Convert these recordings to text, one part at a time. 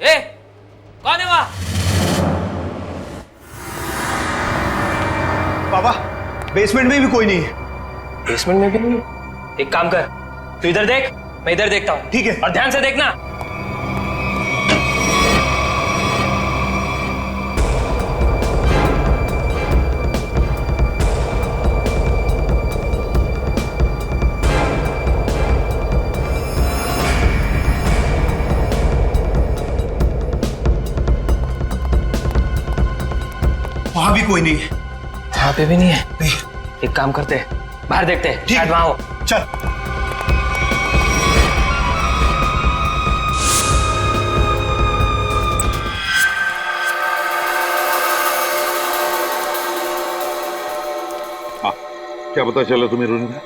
ए, कौन है वहां? पापा, बेसमेंट में भी कोई नहीं है। बेसमेंट में भी नहीं है? एक काम कर, तू इधर देख, मैं इधर देखता हूँ। ठीक है। और ध्यान से देखना। वहां भी कोई नहीं है। वहां पे भी नहीं है? नहीं। एक काम करते हैं, बाहर देखते हैं, ठीक शायद वहां हो। चल। हाँ, क्या पता चला तुम्हें रोनिता?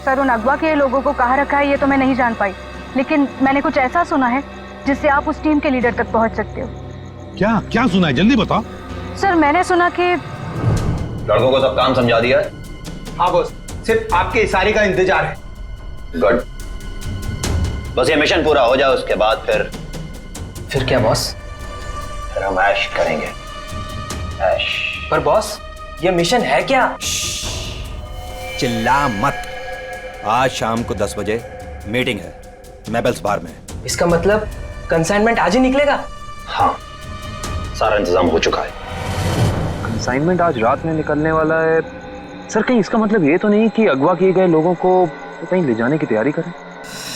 सर, उन अगवा के लोगों को कहाँ रखा है ये तो मैं नहीं जान पाई, लेकिन मैंने कुछ ऐसा सुना है जिससे आप उस टीम के लीडर तक पहुंच सकते हो। क्या क्या सुना है, जल्दी बताओ। सर, मैंने सुना कि लड़कों को सब काम समझा दिया है? हाँ बॉस, सिर्फ आपके इशारे का इंतजार है। गुड। बस ये मिशन पूरा हो जाए, उसके बाद फिर क्या बॉस? फिर हम ऐश करेंगे। ऐश। पर बॉस, ये मिशन है क्या? चिल्ला मत। आज शाम को 10 बजे मीटिंग है मेबल्स बार में। इसका मतलब कंसाइनमेंट आज ही निकलेगा? हाँ, सारा इंतजाम हो चुका है। कंसाइनमेंट आज रात में निकलने वाला है। सर, कहीं इसका मतलब ये तो नहीं कि अगवा किए गए लोगों को कहीं ले जाने की तैयारी करें?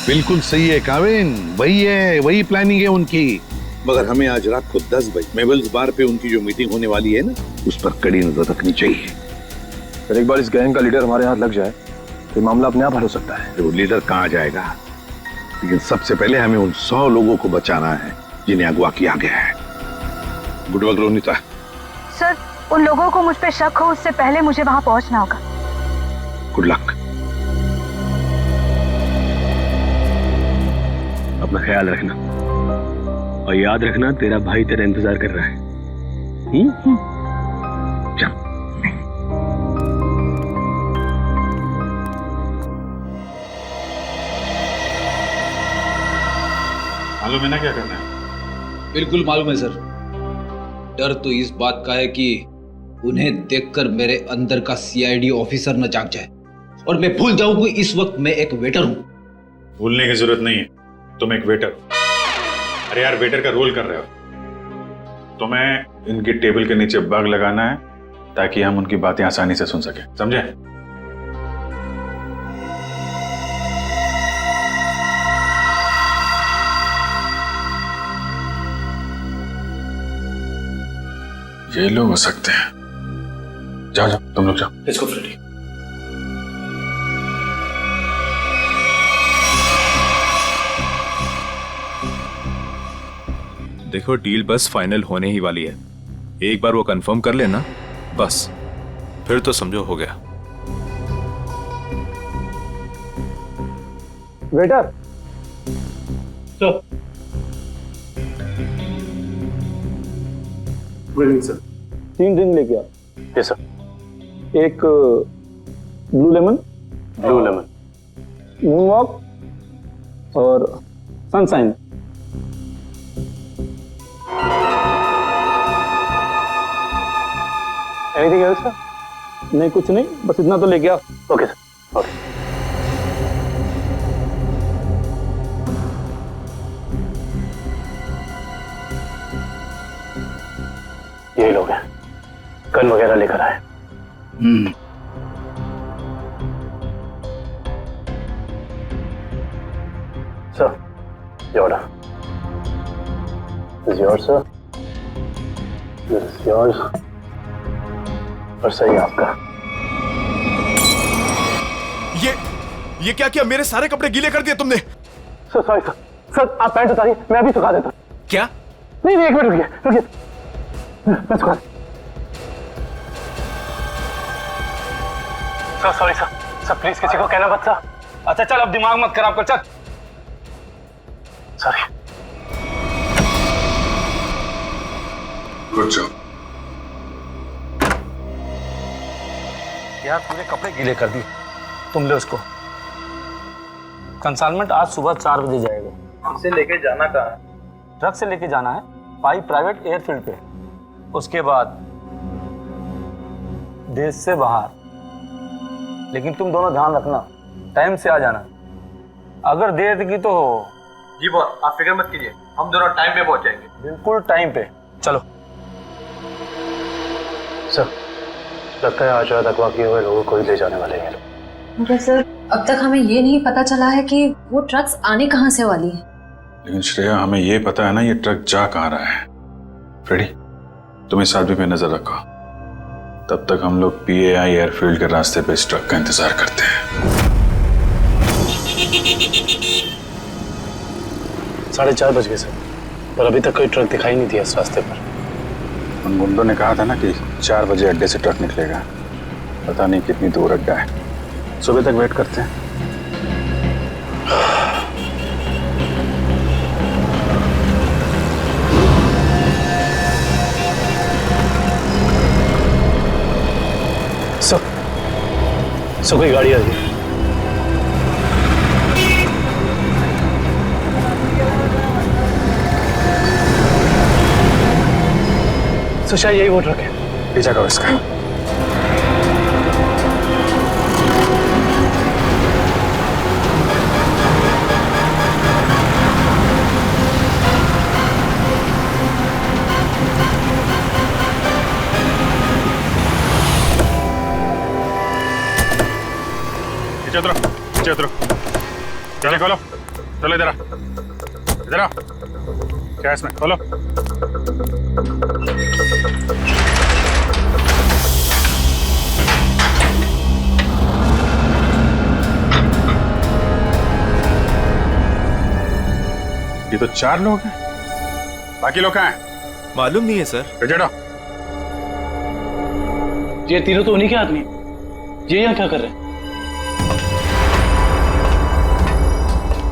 बिल्कुल सही है काविन, वही प्लानिंग है उनकी। मगर हमें आज रात को 10 बजे मेबल्स बार पे उनकी जो मीटिंग होने वाली है ना, उस पर कड़ी नजर रखनी चाहिए। फिर एक बार इस गैंग का लीडर हमारे हाथ लग जाए तो मामला अपने आप हल हो सकता है। वो लीडर कहाँ जाएगा, लेकिन सबसे पहले हमें उन 100 लोगों को बचाना है जिन्हें अगवा किया गया है। Good work Ronita. सर, उन लोगों को मुझ पे शक हो उससे पहले मुझे वहां पहुंचना होगा। Good luck. अपना ख्याल रखना और याद रखना, तेरा भाई तेरा इंतजार कर रहा है। चल। मालूम है ना क्या करना है? बिल्कुल मालूम है सर। डर तो इस बात का है कि उन्हें देखकर मेरे अंदर का सीआईडी ऑफिसर न जाग जाए और मैं भूल जाऊं कि इस वक्त मैं एक वेटर हूं। भूलने की जरूरत नहीं है, तुम एक वेटर हो। अरे यार, वेटर का रोल कर रहे हो। तुम्हें इनकी टेबल के नीचे बग लगाना है ताकि हम उनकी बातें आसानी से सुन सके, समझे? ये लोग हो सकते हैं। जाओ जाओ, तुम लोग जाओ। इसको फ्रेडी। देखो, डील बस फाइनल होने ही वाली है। एक बार वो कंफर्म कर लेना, बस फिर तो समझो हो गया। Waiter sir. Good evening sir. 3 drink लेके आओ। Yes sir. एक ब्लू लेमन, मून वॉक और सनशाइन। Anything else sir? नहीं, कुछ नहीं, बस इतना तो लेके आओ। Okay sir. ओके। यही लोग हैं, गन वगैरह लेकर आए। सर, ये order. This is yours, sir. This is yours. और सही आपका। ये क्या किया? मेरे सारे कपड़े गीले कर दिए तुमने। Sir sorry sir. सर, आप पैंट उतारिए, मैं अभी सुखा देता हूँ। क्या? नहीं, एक मिनट रुकिए। मैं सुखा। Sir sorry sir. Sir please किसी को कहना मत सर। अच्छा चल, अब दिमाग मत खराब कर, चल। सॉरी। Good job. यार, पूरे कपड़े गीले कर दिए। तुम ले उसको। कंसाइनमेंट आज सुबह 4 बजे जाएगा। हमसे लेके जाना कहाँ है? ट्रक से लेके जाना है पाई प्राइवेट एयरफील्ड पे, उसके बाद देश से बाहर। लेकिन तुम दोनों ध्यान रखना, टाइम से आ जाना। अगर देर लगी तो जी बॉस, आप फिक्र मत कीजिए, हम दोनों टाइम पे पहुंच जाएंगे। बिल्कुल टाइम पे। चलो सर, लगता है आज रात अगवा किए हुए लोगों को ही ले जाने वाले हैं लोग। मगर सर, अब तक हमें ये नहीं पता चला है कि वो ट्रक्स आने कहाँ से वाली है। लेकिन श्रेया, हमें ये पता है ना ये ट्रक जा कहाँ रहा है। फ्रेडी, तुम इस आदमी पे नजर रखो, तब तक हम लोग PAI एयरफील्ड के रास्ते पे इस ट्रक का इंतजार करते हैं। 4:30 बज गए सर, पर अभी तक कोई ट्रक दिखाई नहीं दिया इस रास्ते पर। उन गुंडों ने कहा था ना कि 4 बजे अड्डे से ट्रक निकलेगा, पता नहीं कितनी दूर अड्डा है। सुबह तक वेट करते हैं। सर कोई गाड़ी आ रही है। सर शायद यही वो ट्रक है। पीछा करो इसका। पीछे उतरो, चलो खोलो, चलो इधर आ, क्या है इसमें, खोलो। ये तो 4 लोग हैं, बाकी लोग कहाँ हैं? मालूम नहीं है सर। चढ़ो। ये तीनों तो उन्हीं के आदमी हैं। ये यहाँ क्या कर रहे हैं?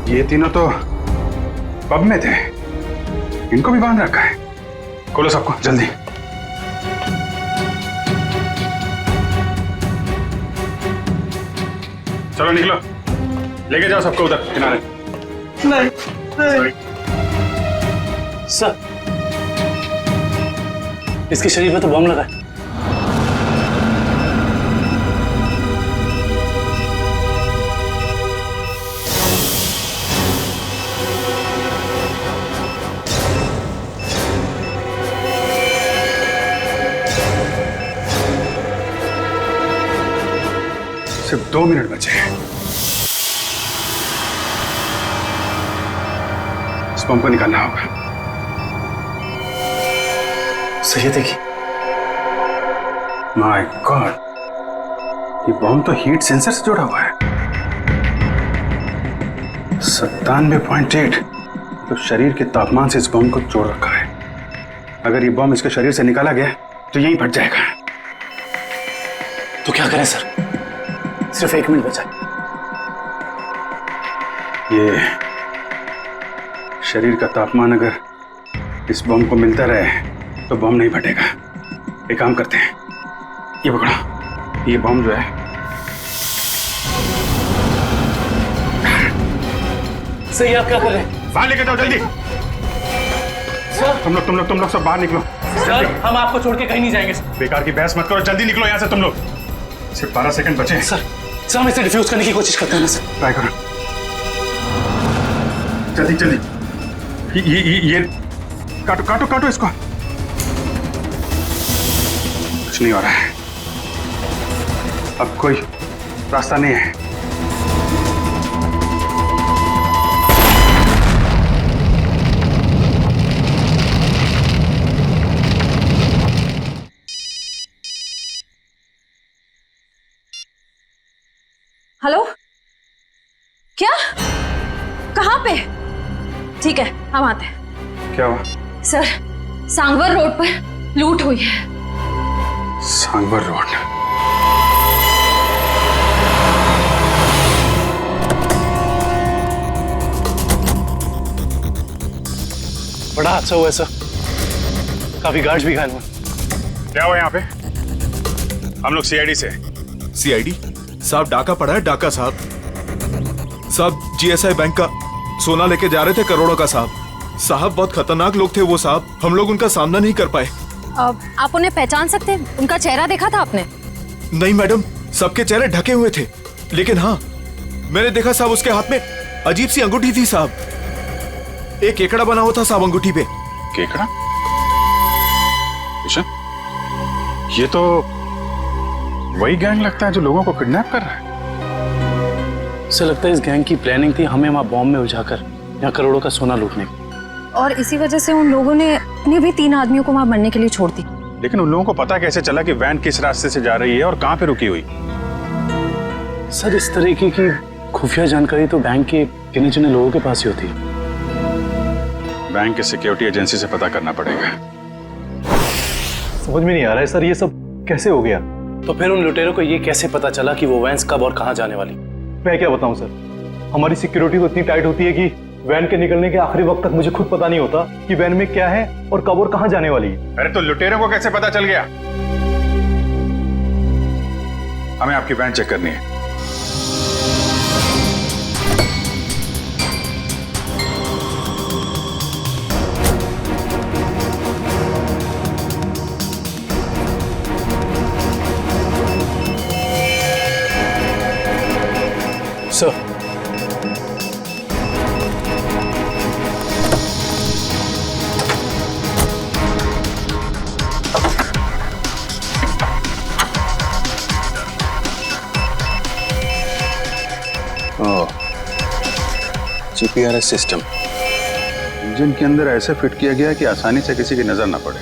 ये तीनों तो पब में थे, इनको भी बांध रखा है। खोलो सबको जल्दी। चलो निकलो, लेके जाओ सबको उधर किनारे। नहीं। सर, इसके शरीर में तो बम लगा है। सिर्फ 2 मिनट बचे हैं। इस बम को निकालना होगा। सही है, देखिए। माय गॉड, ये बम तो हीट सेंसर से जुड़ा हुआ है। 97.8, तो शरीर के तापमान से इस बम को जोड़ रखा है। अगर ये बम इसके शरीर से निकाला गया तो यहीं फट जाएगा। तो क्या करें सर? सिर्फ 1 मिनट बचा। ये शरीर का तापमान अगर इस बम को मिलता रहे तो बम नहीं फटेगा। एक काम करते हैं, ये पकड़ो, ये बम जो है सही, आप क्या कर रहे हैं? बाहर लेके जाओ जल्दी। सर, तुम लोग सब बाहर निकलो। सर, हम आपको छोड़ के कहीं नहीं जाएंगे। बेकार की बहस मत करो, जल्दी निकलो यहाँ से तुम लोग। सिर्फ 12 सेकंड बचे हैं। सर, हम इसे डिफ्यूज करने की कोशिश करते हैं ना सर। ट्राई करो जल्दी। ये काटो इसको। कुछ नहीं हो रहा है, अब कोई रास्ता नहीं है। हेलो, क्या? कहाँ पे? ठीक है, हम आते हैं। क्या हुआ? सर, सांगवर रोड पर लूट हुई है। सांगवर रोड? बड़ा हादसा हुआ है सर, काफी गार्ड्स भी घायल हुए। क्या हुआ यहाँ पे? हम लोग CID से। CID साहब, डाका पड़ा है, डाका साहब। साहब GSI बैंक का सोना लेके जा रहे थे, करोड़ों का साहब। साहब बहुत खतरनाक लोग थे वो साहब, हम लोग उनका सामना नहीं कर पाए। आप उन्हें पहचान सकते हैं? उनका चेहरा देखा था आपने? नहीं मैडम, सबके चेहरे ढके हुए थे, लेकिन हाँ मैंने देखा साहब उसके हाथ में अजीब सी अंगूठी थी साहब, एक केकड़ा बना हुआ था साहब अंगूठी पे। केकड़ा? किशन, ये तो वही गैंग लगता है जो लोगों को किडनैप कर रहा है। सर लगता है इस गैंग की प्लानिंग थी हमें वहां बॉम्ब में उलझाकर यहाँ करोड़ों का सोना लूटने की, और इसी वजह से उन लोगों ने अपने भी 3 आदमियों को वहां मरने के लिए छोड़ दी। लेकिन उन लोगों को पता कैसे चला कि वैन किस रास्ते से जा रही है और कहां पे रुकी हुई? सर इस तरीके की खुफिया जानकारी तो बैंक के गिने चुने लोगों के पास ही होती है। बैंक के सिक्योरिटी एजेंसी से पता करना पड़ेगा। समझ में नहीं आ रहा है सर ये सब कैसे हो गया। तो फिर उन लुटेरों को ये कैसे पता चला कि वो वैन कब और कहाँ जाने वाली? मैं क्या बताऊं सर, हमारी सिक्योरिटी तो इतनी टाइट होती है कि वैन के निकलने के आखिरी वक्त तक मुझे खुद पता नहीं होता कि वैन में क्या है और कब और कहाँ जाने वाली है। अरे तो लुटेरों को कैसे पता चल गया? हमें आपकी वैन चेक करनी है। सर जीपीआरएस सिस्टम इंजन के अंदर ऐसे फिट किया गया कि आसानी से किसी की नजर ना पड़े।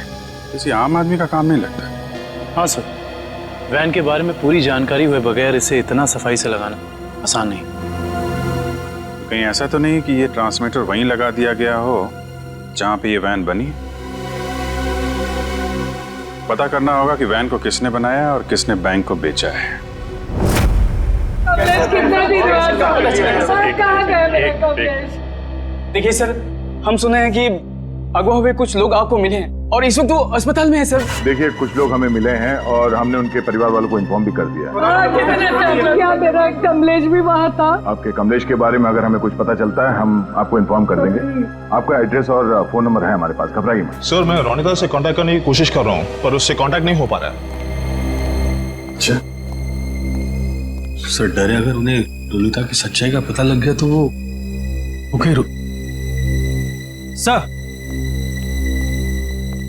किसी आम आदमी का काम नहीं लगता। हाँ सर, वैन के बारे में पूरी जानकारी हुए बगैर इसे इतना सफाई से लगाना आसान नहीं। कहीं ऐसा तो नहीं कि ये ट्रांसमीटर वहीं लगा दिया गया हो जहां पे ये वैन बनी? पता करना होगा कि वैन को किसने बनाया और किसने बैंक को बेचा है। देखिए सर, हम सुने हैं कि अगवा हुए कुछ लोग आपको मिले हैं और इस वक्त वो अस्पताल में है सर। देखिए कुछ लोग हमें मिले हैं और हमने उनके परिवार वालों को इन्फॉर्म भी कर दिया है। क्या मेरा कमलेश भी वहाँ था? आपके कमलेश के बारे में अगर हमें कुछ पता चलता है हम आपको इन्फॉर्म कर देंगे। आपका एड्रेस और फोन नंबर है हमारे पास, घबराइए मत। सर मैं रोनिता से कांटेक्ट करने की कोशिश कर रहा हूँ पर उससे कांटेक्ट नहीं हो पा रहा है। अच्छा सर, डरे अगर उन्हें रोनिता की सच्चाई का पता लग गया तो वो सर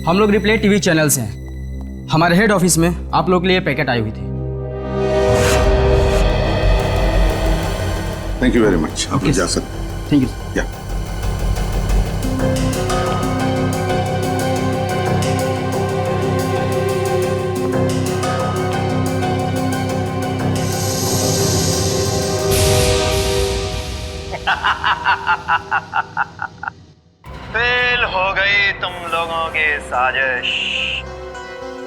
हम लोग रिप्ले टीवी चैनल से हैं। हमारे हेड ऑफिस में आप लोग के लिए पैकेट आई हुई थी। Thank you very much. आप जा सकते हैं। Thank you. या फेल हो गई तुम लोगों की साजिश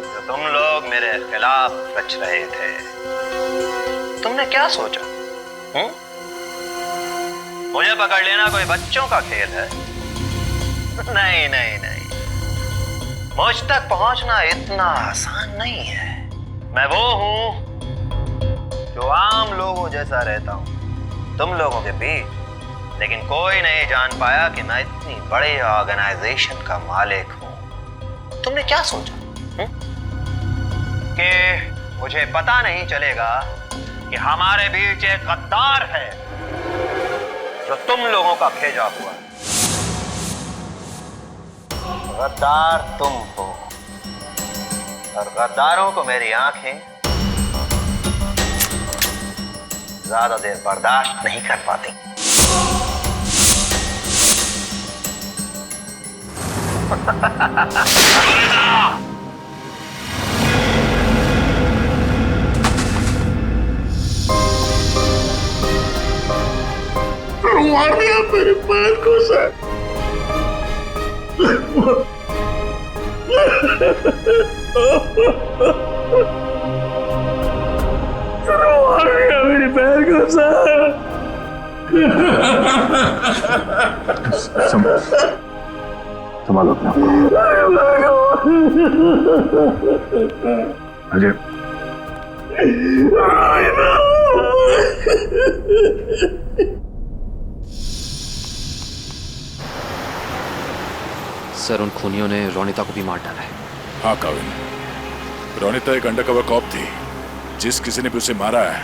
जो तुम लोग मेरे खिलाफ रच रहे थे। तुमने क्या सोचा? मुझे पकड़ लेना कोई बच्चों का खेल है? नहीं नहीं नहीं, मुझ तक पहुंचना इतना आसान नहीं है। मैं वो हूं जो आम लोगों जैसा रहता हूं तुम लोगों के बीच, लेकिन कोई नहीं जान पाया कि मैं इतनी बड़ी ऑर्गेनाइजेशन का मालिक हूं। तुमने क्या सोचा कि मुझे पता नहीं चलेगा कि हमारे बीच एक गद्दार है जो तुम लोगों का भेजा हुआ है? गद्दार तुम हो और गद्दारों को मेरी आंखें ज्यादा देर बर्दाश्त नहीं कर पाती। मार दिया मेरे पैर को सर। मार दिया मेरे पैर को सर। संभालो अपने आप को। अजय सर उन खूनियों ने रोनिता को भी मार डाला है। हाँ काविन, रोनिता एक अंडरकवर कॉप थी। जिस किसी ने भी उसे मारा है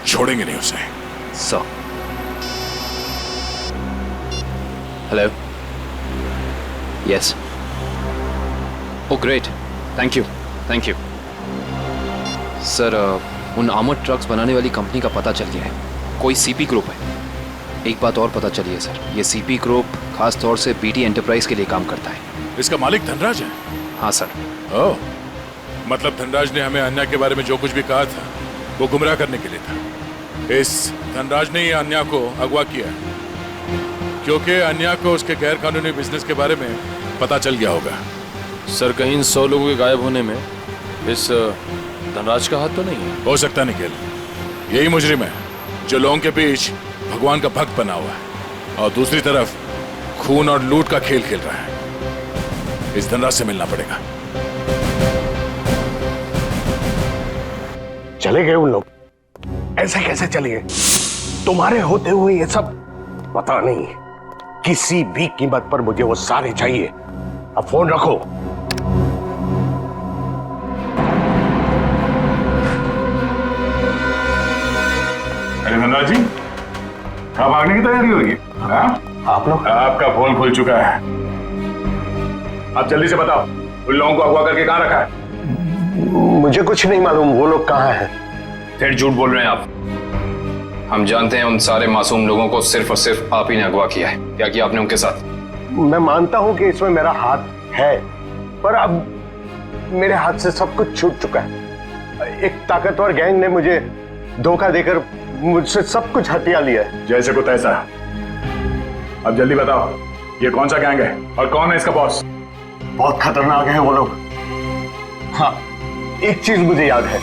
छोड़ेंगे नहीं उसे। Sir hello, yes, oh great, thank you thank you. Sir उन आर्मर्ड ट्रक्स बनाने वाली कंपनी का पता चल गया है, कोई सीपी ग्रुप है। एक बात और पता चली है सर, ये सीपी ग्रुप खास तौर से बीटी एंटरप्राइज के लिए काम करता है। इसका मालिक धनराज है? हाँ सर। ओह, मतलब धनराज ने हमें अन्या के बारे में जो कुछ भी कहा था वो गुमराह करने के लिए था। इस धनराज ने ही अन्या को अगवा किया क्योंकि अन्या को उसके गैर कानूनी बिजनेस के बारे में पता चल गया होगा। सर कहीं इन 100 लोगों के गायब होने में इस धनराज का हाथ तो नहीं है? हो सकता निखिल, यही मुजरिम है जो लोगों के बीच भगवान का भक्त बना हुआ है और दूसरी तरफ खून और लूट का खेल खेल रहा है। इस धनराज से मिलना पड़ेगा। चले गए उन लोग? ऐसे कैसे चले गए? तुम्हारे होते हुए ये सब पता नहीं। किसी भी कीमत पर मुझे वो सारे चाहिए। अब फोन रखो। अरे धनराज जी, कब भागने की तैयारी होगी? आप लोग? आपका फोन खुल चुका है। आप जल्दी से बताओ उन लोगों को अगवा करके कहां रखा है? मुझे कुछ नहीं मालूम वो लोग कहां हैं। फिर झूठ बोल रहे हैं आप। हम जानते हैं उन सारे मासूम लोगों को सिर्फ और सिर्फ आप ही ने अगवा किया है। क्या किया आपने उनके साथ? मैं मानता हूं कि इसमें मेरा हाथ है, पर अब मेरे हाथ से सब कुछ छूट चुका है। एक ताकतवर गैंग ने मुझे धोखा देकर मुझसे सब कुछ हथिया लिया है। जैसे को तैसा। अब जल्दी बताओ ये कौन सा गैंग है और कौन है इसका बॉस? बहुत खतरनाक है वो लोग। हाँ, एक चीज मुझे याद है,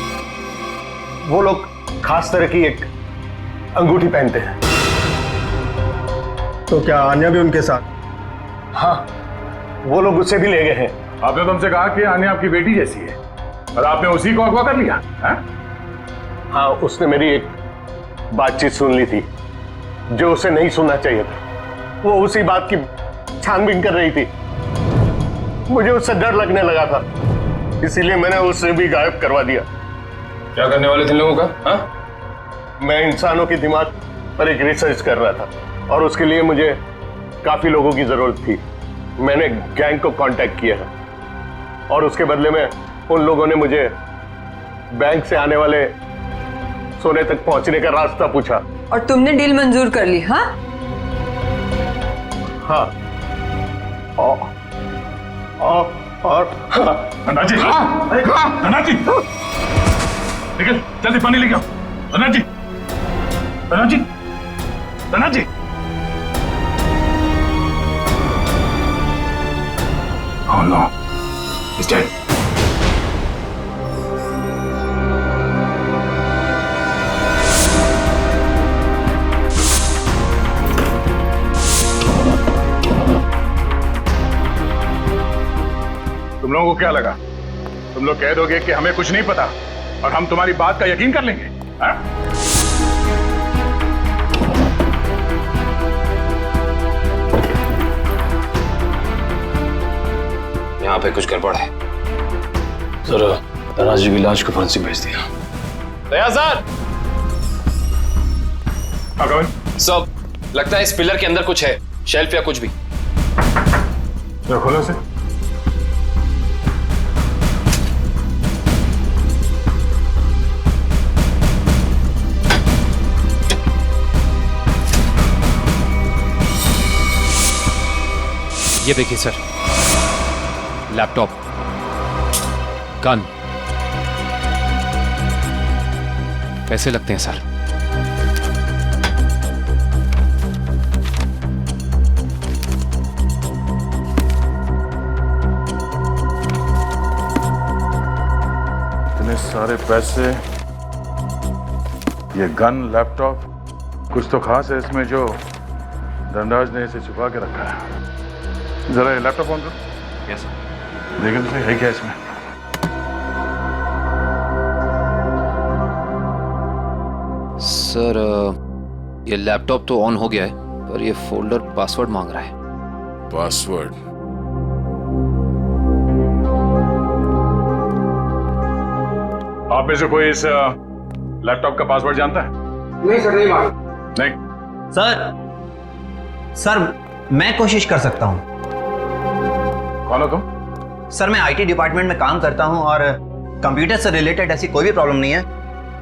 वो लोग खास तरह की एक अंगूठी पहनते हैं। तो क्या आन्या भी उनके साथ? हाँ, वो लोग उसे भी ले गए हैं। आपने तुमसे कहा कि आन्या आपकी बेटी जैसी है और आपने उसी को अगवा कर लिया है? हाँ, उसने मेरी एक बातचीत सुन ली थी जो उसे नहीं सुनना चाहिए था। वो उसी बात की छानबीन कर रही थी। मुझे उससे डर लगने लगा था, इसीलिए मैंने उसे भी गायब करवा दिया। क्या करने वाले थे लोगों का? हाँ? मैं इंसानों के दिमाग पर एक रिसर्च कर रहा था और उसके लिए मुझे काफी लोगों की जरूरत थी। मैंने गैंग को कांटेक्ट किया और उसके बदले में उन लोगों ने मुझे बैंक से आने वाले सोने तक पहुंचने का रास्ता पूछा। और तुमने डील मंजूर कर ली? हाँ हाँ। और धनराज जी, धनराज जी, निकल जल्दी पानी लेके आओ। धनराज जी, धनराज जी, धनराज जी। Oh no, he's dead. तुम लोगों को क्या लगा तुम लोग कह दोगे कि हमें कुछ नहीं पता और हम तुम्हारी बात का यकीन कर लेंगे? हाँ? यहाँ पे कुछ गड़बड़ है। सर, धनराज जी की लाश को फॉरेंसिक भेज दिया। दया सर। सब लगता है इस पिलर के अंदर कुछ है, शेल्फ या कुछ भी। तो खोलो से। ये देखिए सर, लैपटॉप, गन, पैसे लगते हैं सर। इतने सारे पैसे, ये गन, लैपटॉप, कुछ तो खास है इसमें जो धनराज ने इसे छुपा के रखा है। जरा ये लैपटॉप ऑन करो। Yes sir. देखें तो सही है क्या इसमें। सर ये लैपटॉप तो ऑन हो गया है, पर ये फोल्डर पासवर्ड मांग रहा है। पासवर्ड? आप में से कोई इस लैपटॉप का पासवर्ड जानता है? नहीं सर, नहीं मालूम। नहीं सर मैं कोशिश कर सकता हूँ। कौन हो तुम? सर मैं आईटी डिपार्टमेंट में काम करता हूँ और कंप्यूटर से रिलेटेड ऐसी कोई भी प्रॉब्लम नहीं है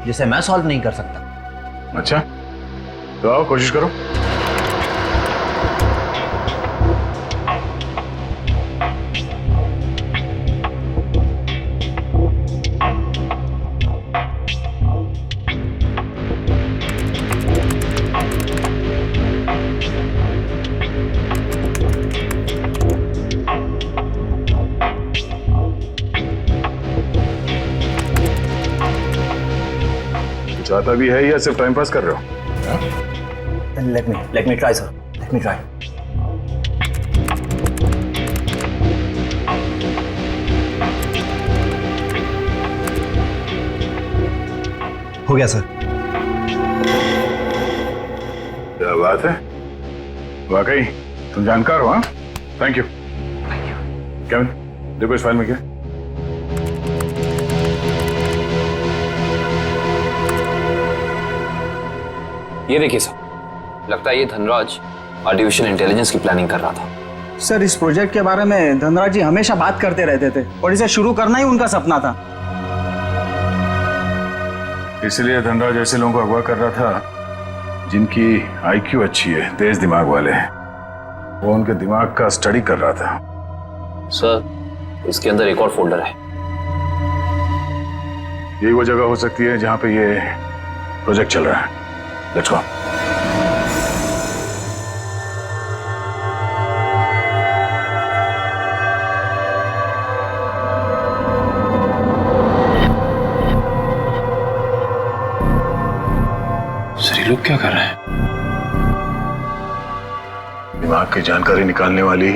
जिसे मैं सॉल्व नहीं कर सकता। अच्छा, तो आओ कोशिश करो। चाहता भी है या सिर्फ टाइम पास कर रहे हो? Let me try, sir. Let me try. हो गया सर। क्या बात है, वाकई तुम जानकार हो। हाँ, थैंक यू। केविन, देखो इस फाइल में क्या। ये देखिए सर, लगता है ये धनराज आर्टिफिशियल इंटेलिजेंस की प्लानिंग कर रहा था। सर इस प्रोजेक्ट के बारे में धनराज जी हमेशा बात करते रहते थे और इसे शुरू करना ही उनका सपना था। इसलिए धनराज ऐसे लोगों को अगवा कर रहा था जिनकी आईक्यू अच्छी है, तेज दिमाग वाले हैं। वो उनके दिमाग का स्टडी कर रहा था। सर इसके अंदर एक और फोल्डर है। यही वो जगह हो सकती है जहां पे ये प्रोजेक्ट चल रहा है। Let's go. सर ये लोग क्या कर रहे हैं? दिमाग की जानकारी निकालने वाली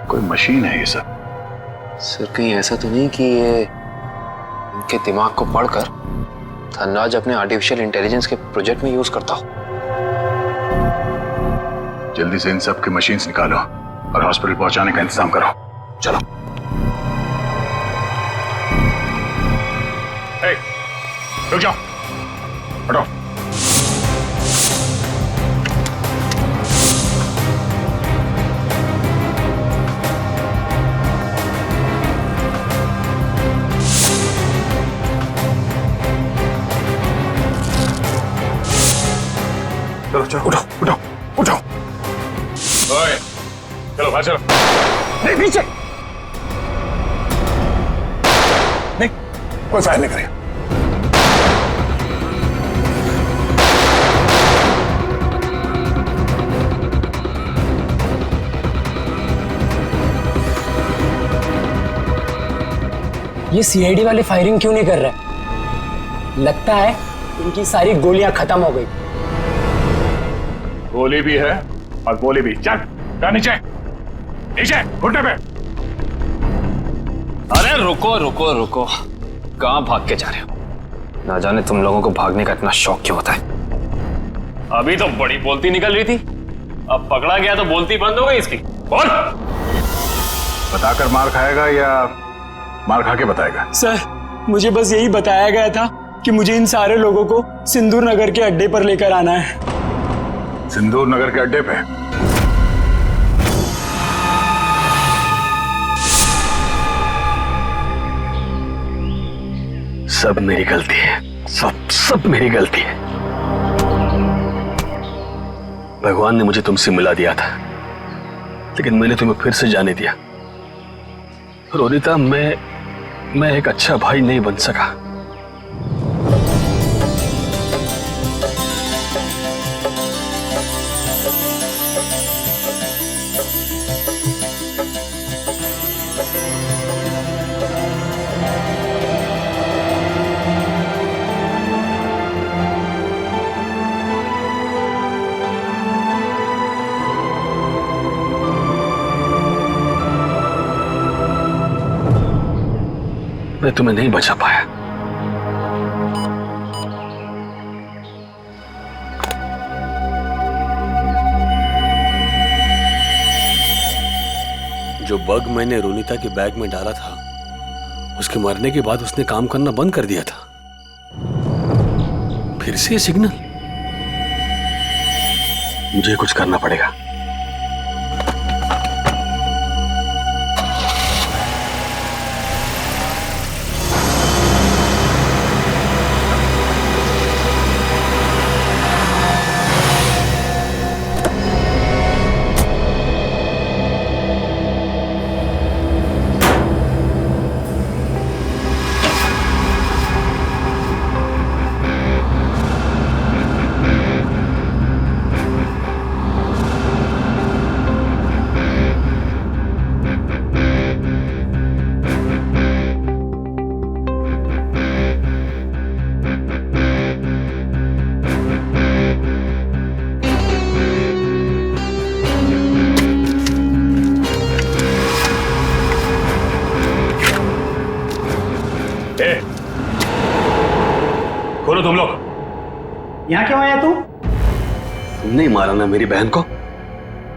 कोई मशीन है ये सब। सर कहीं ऐसा तो नहीं कि ये इनके दिमाग को पढ़कर धनराज अपने आर्टिफिशियल इंटेलिजेंस के प्रोजेक्ट में यूज करता हो? जल्दी से इन सब के मशीन्स निकालो और हॉस्पिटल पहुंचाने का इंतजाम करो। चलो। रुक जाओ, हटो। चलो चलो, उठो उठो उठो। ओए, चलो बाहर चलो। नहीं पीछे नहीं, कोई फायर नहीं करेगा। ये सीआईडी वाले फायरिंग क्यों नहीं कर रहे? लगता है इनकी सारी गोलियां खत्म हो गई। गोली भी है और गोली भी। चल जा नीचे, नीचे घुटने पे। अरे रुको रुको रुको, कहां भाग के जा रहे हो? ना जाने तुम लोगों को भागने का इतना शौक क्यों होता है। अभी तो बड़ी बोलती निकल रही थी, अब पकड़ा गया तो बोलती बंद हो गई इसकी। बोल। बताकर मार खाएगा या मार खा के बताएगा? सर मुझे बस यही बताया गया था कि मुझे इन सारे लोगों को सिंदूर नगर के अड्डे पर लेकर आना है। सिंदूर नगर के अड्डे पे? सब मेरी गलती है, सब मेरी गलती है। भगवान ने मुझे तुमसे मिला दिया था, लेकिन मैंने तुम्हें फिर से जाने दिया। रोनिता, मैं एक अच्छा भाई नहीं बन सका। मैं तुम्हें नहीं बचा पाया। जो बग मैंने रोनिता के बैग में डाला था उसके मरने के बाद उसने काम करना बंद कर दिया था। फिर से ये सिग्नल। मुझे कुछ करना पड़ेगा। खोलो तुम लोग। यहाँ क्यों आया तू? तुमने ही मारा ना मेरी बहन को?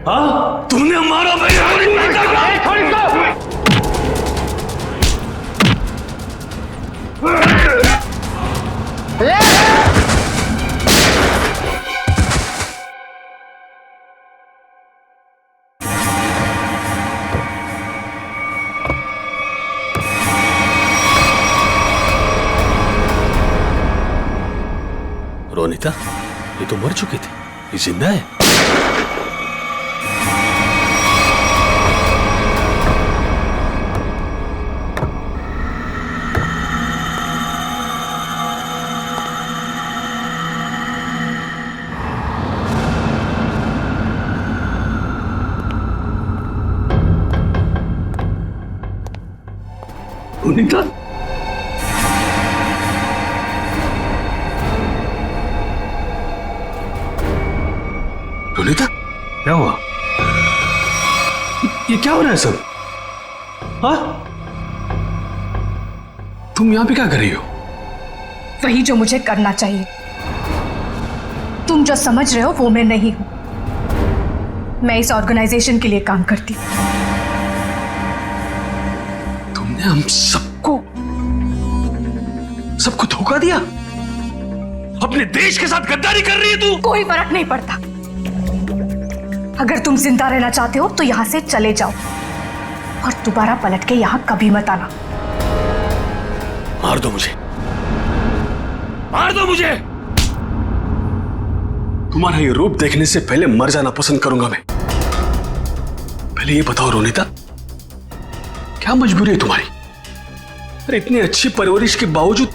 हाँ, तुमने मारा मेरी बहन रोनिता, ये तो मर चुकी थी, ये जिंदा है। रोनिता, रोनिता, क्या हुआ? ये क्या हो रहा है सब? हाँ? तुम यहां पे क्या कर रही हो? वही जो मुझे करना चाहिए। तुम जो समझ रहे हो वो मैं नहीं हूं। मैं इस ऑर्गेनाइजेशन के लिए काम करती हूं। तुमने हम सबको धोखा दिया? अपने देश के साथ गद्दारी कर रही है तू? कोई फर्क नहीं पड़ता। अगर तुम जिंदा रहना चाहते हो तो यहां से चले जाओ और दोबारा पलट के यहां कभी मत आना। मार दो मुझे, मार दो मुझे। तुम्हारा ये रूप देखने से पहले मर जाना पसंद करूंगा मैं। पहले ये बताओ रोनिता, क्या मजबूरी है तुम्हारी? अरे इतनी अच्छी परवरिश के बावजूद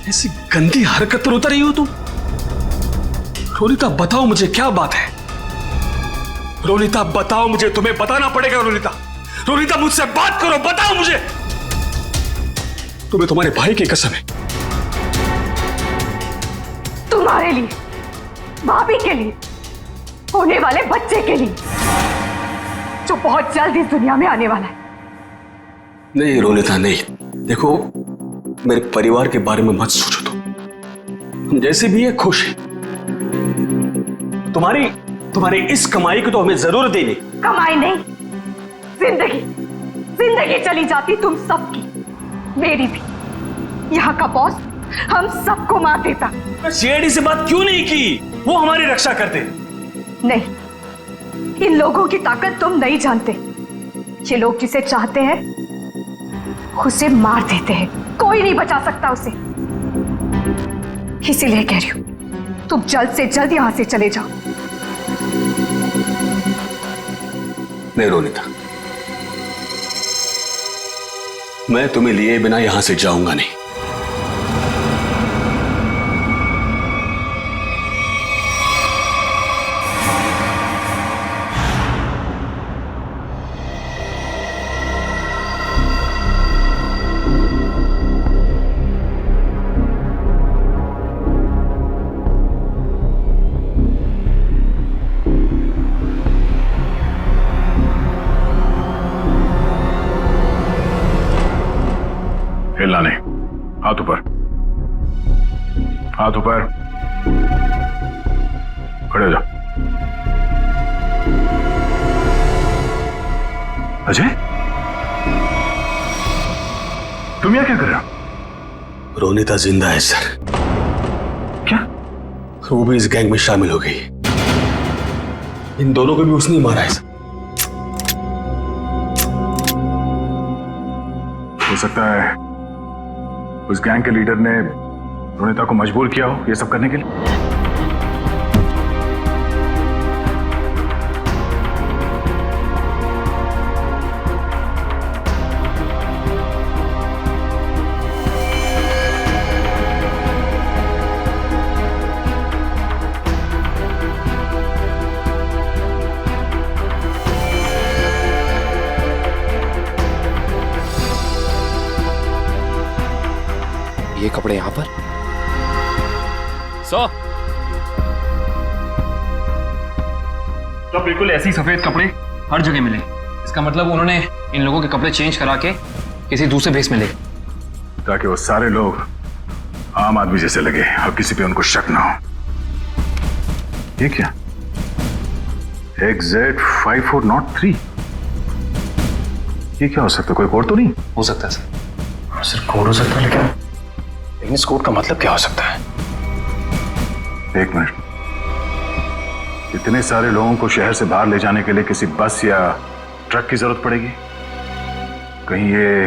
ऐसी गंदी हरकत पर उतर रही हो तुम? रोनिता बताओ मुझे, क्या बात है? रोनिता बताओ मुझे, तुम्हें बताना पड़ेगा। रोनिता, रोनिता मुझसे बात करो, बताओ मुझे। तुम्हें तुम्हारे भाई की कसम है। तुम्हारे लिए, भाभी के लिए, होने वाले बच्चे के लिए जो बहुत जल्द इस दुनिया में आने वाला है। नहीं रोनिता नहीं, देखो मेरे परिवार के बारे में मत सोचो। तुम जैसे भी है खुश है। तुम्हारी इस कमाई को तो हमें जरूरत ही नहीं। कमाई नहीं, जिंदगी जिंदगी चली जाती तुम सबकी, मेरी भी। यहाँ का बॉस हम सबको मार देता। सीआईडी से बात क्यों नहीं की? वो हमारी रक्षा करते। नहीं, इन लोगों की ताकत तुम नहीं जानते। ये लोग जिसे चाहते हैं उसे मार देते हैं, कोई नहीं बचा सकता उसे। इसीलिए कह रही हूं, तुम जल्द से जल्द यहां से चले जाओ। नहीं रोनिता, मैं तुम्हें लिए बिना यहां से जाऊंगा नहीं। हिलना नहीं, हाथ ऊपर, हाथ ऊपर, खड़े हो जाओ। अजय, तुम यहाँ क्या कर रहे हो? रोनिता जिंदा है सर। क्या? वो भी इस गैंग में शामिल हो गई। इन दोनों को भी उसने ही मारा है सर। हो सकता है उस गैंग के लीडर ने रोनिता को मजबूर किया हो ये सब करने के लिए। ये कपड़े यहां पर सो तो बिल्कुल ऐसे ही सफेद कपड़े हर जगह मिले। इसका मतलब उन्होंने इन लोगों के कपड़े चेंज करा के किसी दूसरे भेस में ले, ताकि वो सारे लोग आम आदमी जैसे लगे और किसी पे उनको शक ना हो। ये क्या? XZ5403 ये क्या हो सकता है? कोई कोड तो नहीं हो सकता है सर? सर कोड हो सकता है, लेकिन इस कोड का मतलब क्या हो सकता है? एक मिनट, इतने सारे लोगों को शहर से बाहर ले जाने के लिए किसी बस या ट्रक की जरूरत पड़ेगी। कहीं ये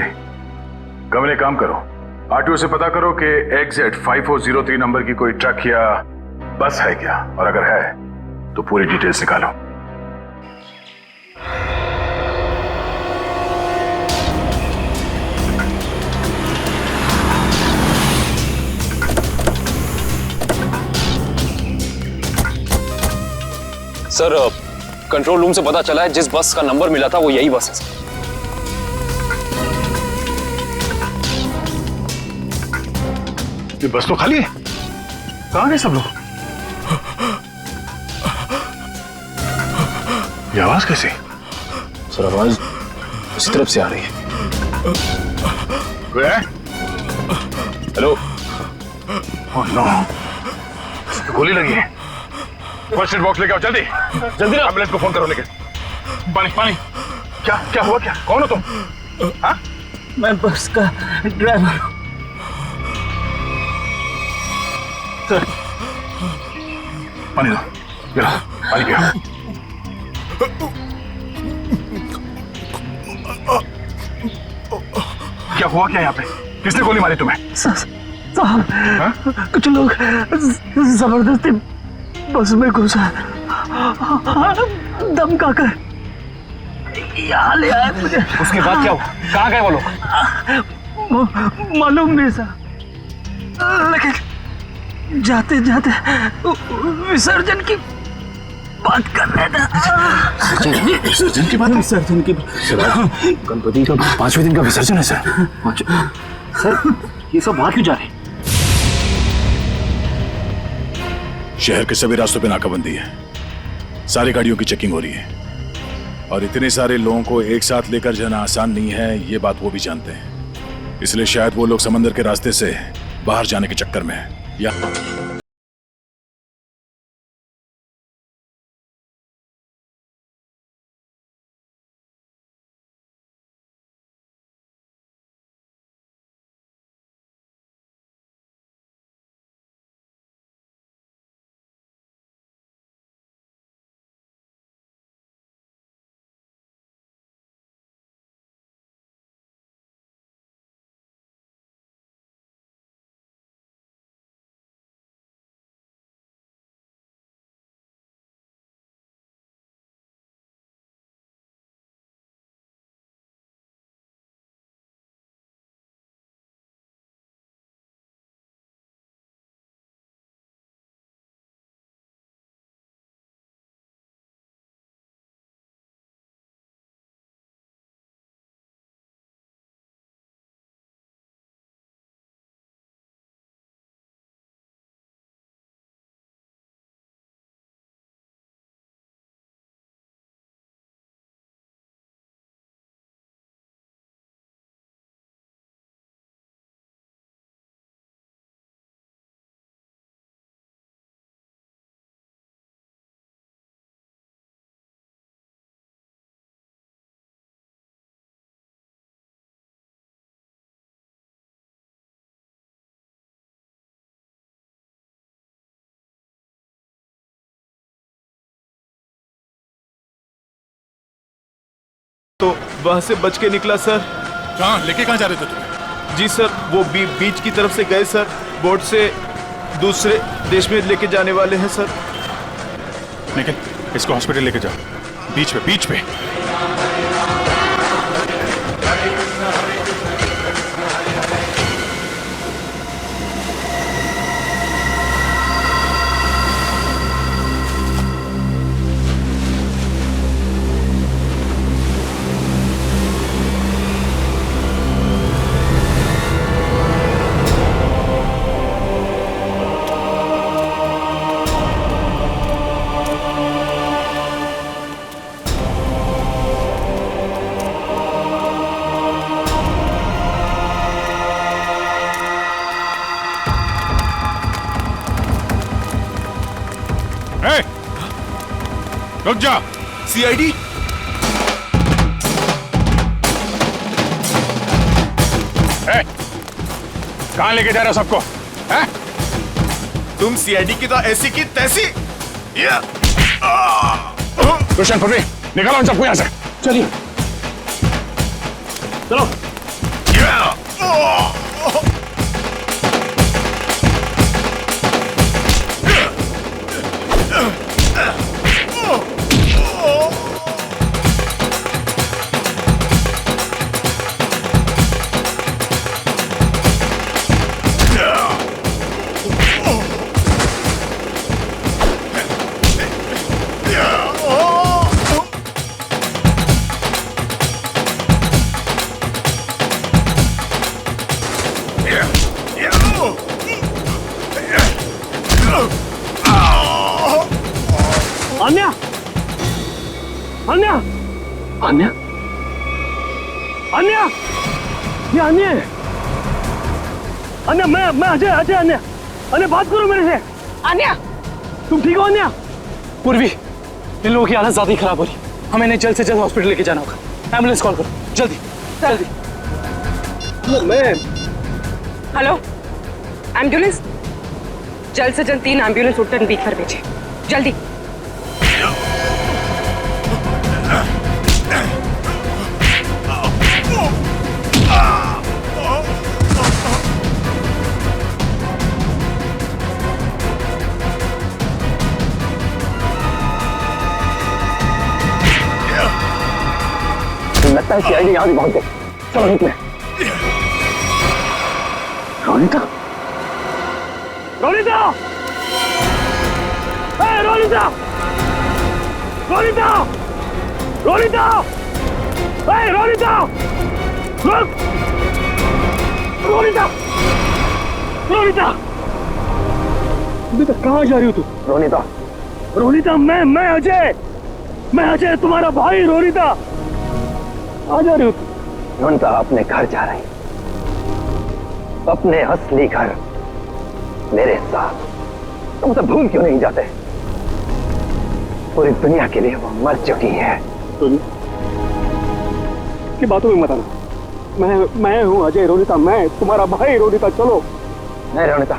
कमरे काम करो, आरटीओ से पता करो कि XZ5403 नंबर की कोई ट्रक या बस है क्या, और अगर है तो पूरी डिटेल्स निकालो। सर कंट्रोल रूम से पता चला है जिस बस का नंबर मिला था वो यही बस है सर। ये बस तो खाली है, कहां गए सब लोग? ये आवाज कैसी? सर आवाज उसी तरफ से आ रही है। कोई है? हेलो। ओह नो, गोली लगी है। फर्स्ट एड बॉक्स लेके आओ जल्दी जल्दी। एम्बुलेंस को फोन करो। लेके पानी पानी। क्या क्या हुआ? क्या कौन हो तुम? हाँ? मैं बस का ड्राइवर हूं। सर पानी दो, ये लो, पानी पियो। क्या हुआ क्या यहाँ पे? किसने गोली मारी तुम्हें? साहब कुछ लोग जबरदस्ती बस में घुसा धमका कर यहाँ ले आए मुझे। उसके बाद क्या हुआ? कहाँ गए वो लोग? मालूम नहीं सर, लेकिन जाते जाते विसर्जन की बात कर रहे थे। विसर्जन की बात? विसर्जन की गणपति का 5वें दिन का विसर्जन है सर। सर ये सब वहां क्यों जा रहे हैं? शहर के सभी रास्तों पे नाकाबंदी है, सारी गाड़ियों की चेकिंग हो रही है, और इतने सारे लोगों को एक साथ लेकर जाना आसान नहीं है, ये बात वो भी जानते हैं। इसलिए शायद वो लोग समंदर के रास्ते से बाहर जाने के चक्कर में हैं या वहां से बच के निकला सर। कहाँ लेके कहाँ जा रहे थे तुम? जी सर, वो बीच की तरफ से गए सर, बोट से दूसरे देश में लेके जाने वाले हैं सर। निखिल, इसको हॉस्पिटल लेके जाओ, बीच पे। रुक जा। सीआईडी? कहां लेके जा रहे हो सबको? तुम सीआईडी की तो ऐसी की तैसी। दुष्यंत, पृथ्वी, निकालो उन सबको यहां से। चलिए चलो। अन्या, अन्या, अन्या, अन्या, ये अन्य है। अन्या, मैं अजय अन्या। अन्या, बात करो मेरे से। अन्या, तुम ठीक हो अन्या? पूर्वी, इन लोगों की हालत ज्यादा ही खराब हो रही, हमें इन्हें जल्द से जल्द हॉस्पिटल लेके जाना होगा। एम्बुलेंस कॉल करो जल्दी जल्दी। हेलो, एम्बुलेंस, जल्द से जल्द 3 एम्बुलेंस उत्तर बीच पर भेजिए, जल्दी। लगता है सीआईडी यहाँ भी पहुंच गई। चलो निकले। रोनिता, रोनिता, रोनिता, रोनिता, रोनिता, रोनिता, रुक, रोनिता, रोनिता, बेटा कहाँ जा रही हो तू? रोनिता, रोनिता, मैं अजय तुम्हारा भाई। रोनिता, आ जा रही हो? रोनिता अपने घर जा रही, अपने असली घर, मेरे साथ। तुम उसे भूल क्यों नहीं जाते? पूरी दुनिया के लिए वो मर चुकी है। की बातों में मत आना। मैं हूँ अजय। रोनिता, मैं तुम्हारा भाई। रोनिता चलो। नहीं रोनिता,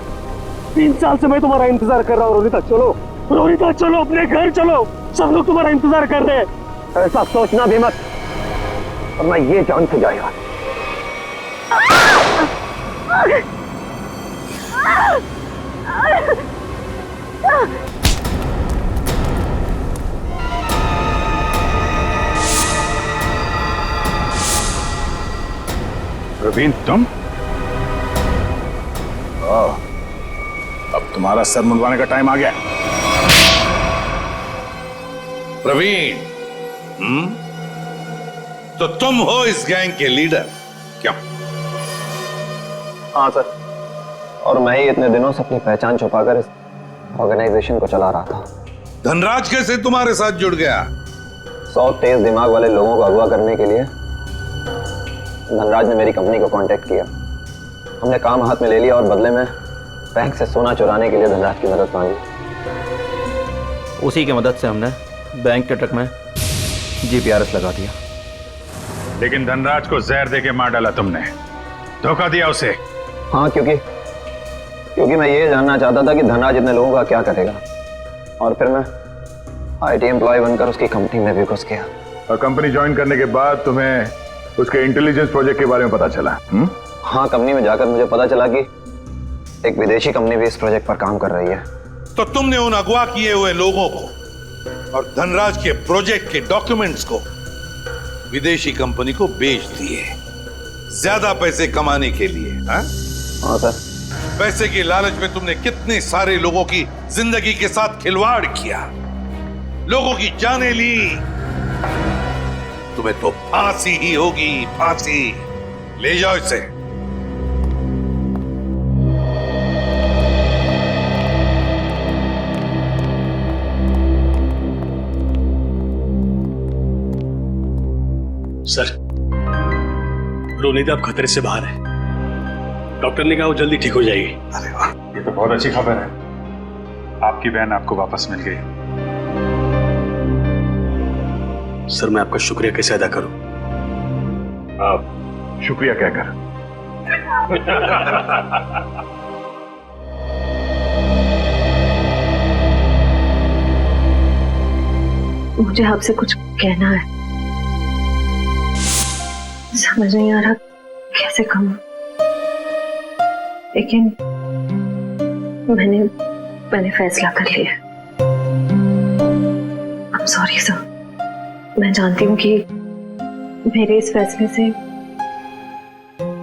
3 साल से मैं तुम्हारा इंतजार कर रहा हूँ। रोनिता चलो, रोनिता चलो, अपने घर चलो, सब लोग तुम्हारा इंतजार कर रहे हैं। ऐसा सोचना भी मत, और मैं ये जान से जाएगा। प्रवीण, तुम? अब तुम्हारा सर मुंडवाने का टाइम आ गया। प्रवीण, तो तुम हो इस गैंग के लीडर, क्यों? हाँ सर, और मैं ही इतने दिनों से अपनी पहचान छुपाकर इस ऑर्गेनाइजेशन को चला रहा था। धनराज कैसे तुम्हारे साथ जुड़ गया? 100 तेज दिमाग वाले लोगों को अगवा करने के लिए धनराज ने मेरी कंपनी को कांटेक्ट किया। हमने काम हाथ में ले लिया और बदले में बैंक से सोना चुराने के लिए धनराज की मदद मांगी। उसी की मदद से हमने बैंक के ट्रक में जीपीआरएस लगा दिया। लेकिन धनराज को जहर देके मार डाला तुमने, धोखा दिया उसे। हाँ, क्योंकि मैं ये जानना चाहता था कि धनराज इतने लोगों का क्या करेगा, और फिर मैं आईटी एम्प्लॉय बनकर उसकी कंपनी में भी घुस गया। और कंपनी ज्वाइन करने के बाद तुम्हें उसके इंटेलिजेंस प्रोजेक्ट के बारे में पता चला? हाँ, कंपनी में जाकर मुझे पता चला कि एक विदेशी कंपनी भी इस प्रोजेक्ट पर काम कर रही है। तो तुमने उन अगवा किए हुए लोगों को और धनराज के प्रोजेक्ट के डॉक्यूमेंट्स को विदेशी कंपनी को बेच दिए, ज्यादा पैसे कमाने के लिए। हाँ सर। पैसे की लालच में तुमने कितने सारे लोगों की जिंदगी के साथ खिलवाड़ किया, लोगों की जानें ली। तुम्हें तो फांसी ही होगी, फांसी। ले जाओ इसे। सर, रोनिता अब खतरे से बाहर है। डॉक्टर ने कहा वो जल्दी ठीक हो जाएगी। अरे वाह, ये तो बहुत अच्छी खबर है। आपकी बहन आपको वापस मिल गई। सर, मैं आपका शुक्रिया कैसे अदा करूं? आप शुक्रिया क्या कर? मुझे आपसे कुछ कहना है, समझ नहीं आ रहा कैसे कहूं, लेकिन मैंने फैसला कर लिया। I'm sorry सर, मैं जानती हूँ कि मेरे इस फैसले से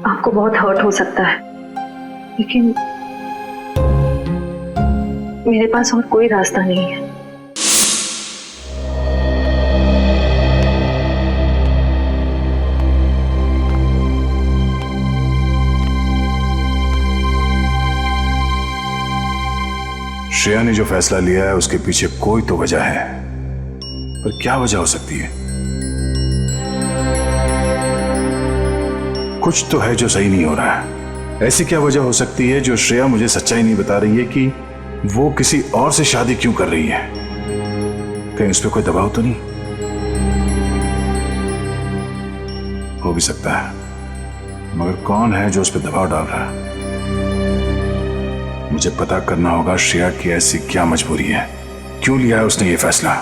आपको बहुत हर्ट हो सकता है, लेकिन मेरे पास और कोई रास्ता नहीं है। श्रेया ने जो फैसला लिया है उसके पीछे कोई तो वजह है, पर क्या वजह हो सकती है? कुछ तो है जो सही नहीं हो रहा है। ऐसी क्या वजह हो सकती है जो श्रेया मुझे सच्चाई नहीं बता रही है कि वो किसी और से शादी क्यों कर रही है? कहीं उस पर कोई दबाव तो नहीं? हो भी सकता है, मगर कौन है जो उस पर दबाव डाल रहा है? मुझे पता करना होगा श्रेया की ऐसी क्या मजबूरी है, क्यों लिया है उसने ये फैसला।